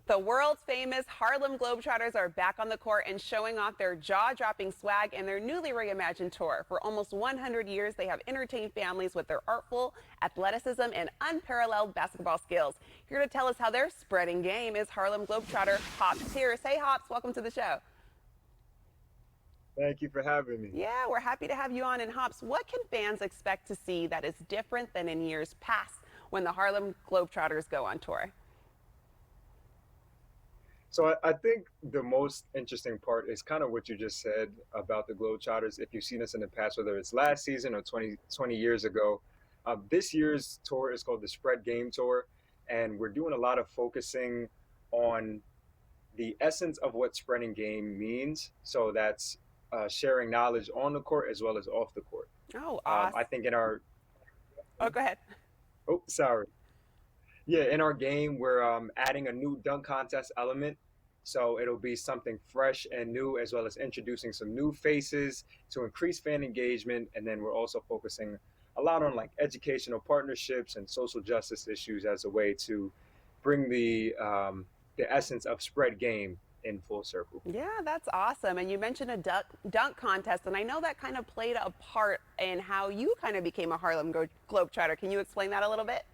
The world's famous Harlem Globetrotters are back on the court and showing off their jaw-dropping swag in their newly reimagined tour. For almost 100 years, they have entertained families with their artful athleticism and unparalleled basketball skills. Here to tell us how they're spreading game is Harlem Globetrotter Hops Tears. Hey, Hops, welcome to the show. Thank you for having me. Yeah, we're happy to have you on. And Hops, what can fans expect to see that is different than in years past when the Harlem Globetrotters go on tour? So I think the most interesting part is kind of what you just said about the Globetrotters. If you've seen us in the past, whether it's last season or 20 years ago, this year's tour is called the Spread Game Tour, and we're doing a lot of focusing on the essence of what spreading game means. So that's sharing knowledge on the court as well as off the court. Oh, awesome. I think in our Oh, go ahead. oh sorry Yeah, in our game, we're adding a new dunk contest element. So it'll be something fresh and new, as well as introducing some new faces to increase fan engagement. And then we're also focusing a lot on like educational partnerships and social justice issues as a way to bring the essence of spread game in full circle. Yeah, that's awesome. And you mentioned a dunk contest, and I know that kind of played a part in how you kind of became a Harlem Globetrotter. Can you explain that a little bit?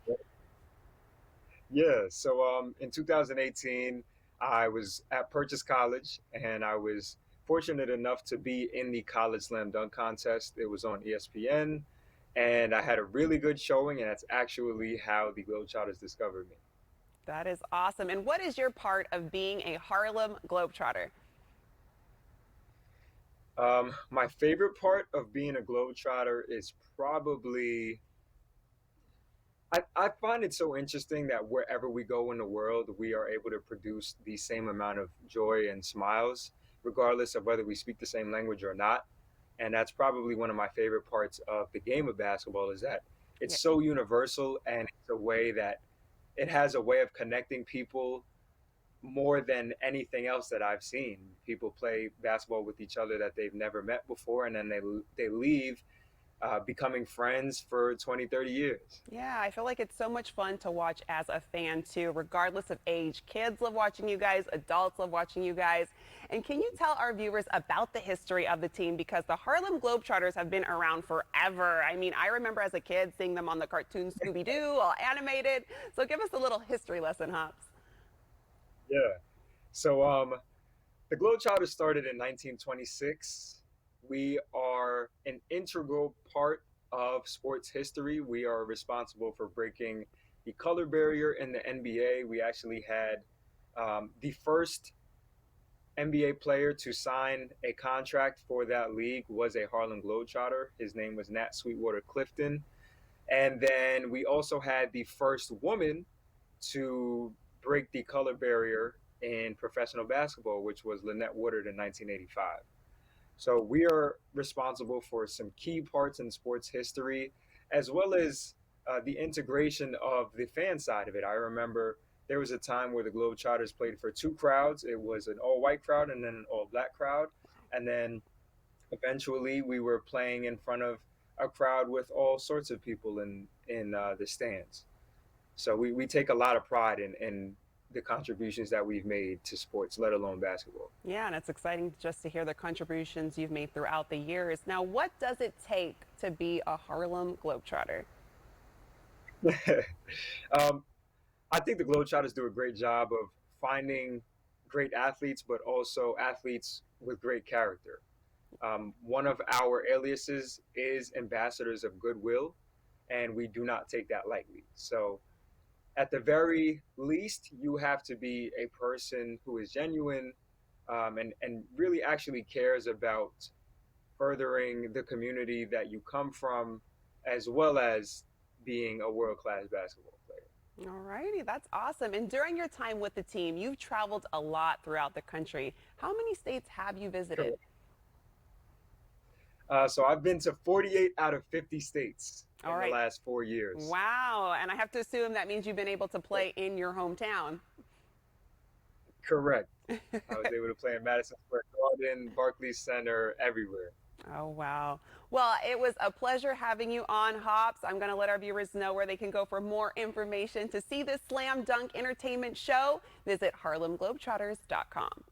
Yeah, so in 2018, I was at Purchase College, and I was fortunate enough to be in the College Slam Dunk Contest. It was on ESPN, and I had a really good showing, and that's actually how the Globetrotters discovered me. That is awesome. And what is your part of being a Harlem Globetrotter? My favorite part of being a Globetrotter is probably I find it so interesting that wherever we go in the world, we are able to produce the same amount of joy and smiles, regardless of whether we speak the same language or not. And that's probably one of my favorite parts of the game of basketball is that it's Yeah. so universal and it's a way that it has a way of connecting people more than anything else that I've seen. People play basketball with each other that they've never met before, and then they leave becoming friends for 20, 30 years. Yeah, I feel like it's so much fun to watch as a fan too, regardless of age. Kids love watching you guys, adults love watching you guys. And can you tell our viewers about the history of the team? Because the Harlem Globetrotters have been around forever. I mean, I remember as a kid seeing them on the cartoon Scooby Doo, all animated. So give us a little history lesson, Hops. Yeah. So the Globetrotters started in 1926. We are an integral part of sports history. We are responsible for breaking the color barrier in the NBA. We actually had the first NBA player to sign a contract for that league was a Harlem Globetrotter. His name was Nat Sweetwater Clifton. And then we also had the first woman to break the color barrier in professional basketball, which was Lynette Woodard in 1985. So we are responsible for some key parts in sports history, as well as the integration of the fan side of it. I remember there was a time where the Globetrotters played for two crowds. It was an all-white crowd and then an all-black crowd. And then eventually we were playing in front of a crowd with all sorts of people in the stands. So we take a lot of pride in the contributions that we've made to sports, let alone basketball. Yeah, and it's exciting just to hear the contributions you've made throughout the years. Now, what does it take to be a Harlem Globetrotter? um, I think the Globetrotters do a great job of finding great athletes, but also athletes with great character. One of our aliases is ambassadors of goodwill, and we do not take that lightly. So, at the very least, you have to be a person who is genuine and really actually cares about furthering the community that you come from, as well as being a world class basketball player. All righty, that's awesome. And during your time with the team, you've traveled a lot throughout the country. How many states have you visited? So I've been to 48 out of 50 states All in the right. last 4 years. Wow. And I have to assume that means you've been able to play in your hometown. Correct. I was able to play in Madison Square Garden, Barclays Center, everywhere. Oh, wow. Well, it was a pleasure having you on, Hops. I'm going to let our viewers know where they can go for more information to see this slam dunk entertainment show. Visit harlemglobetrotters.com.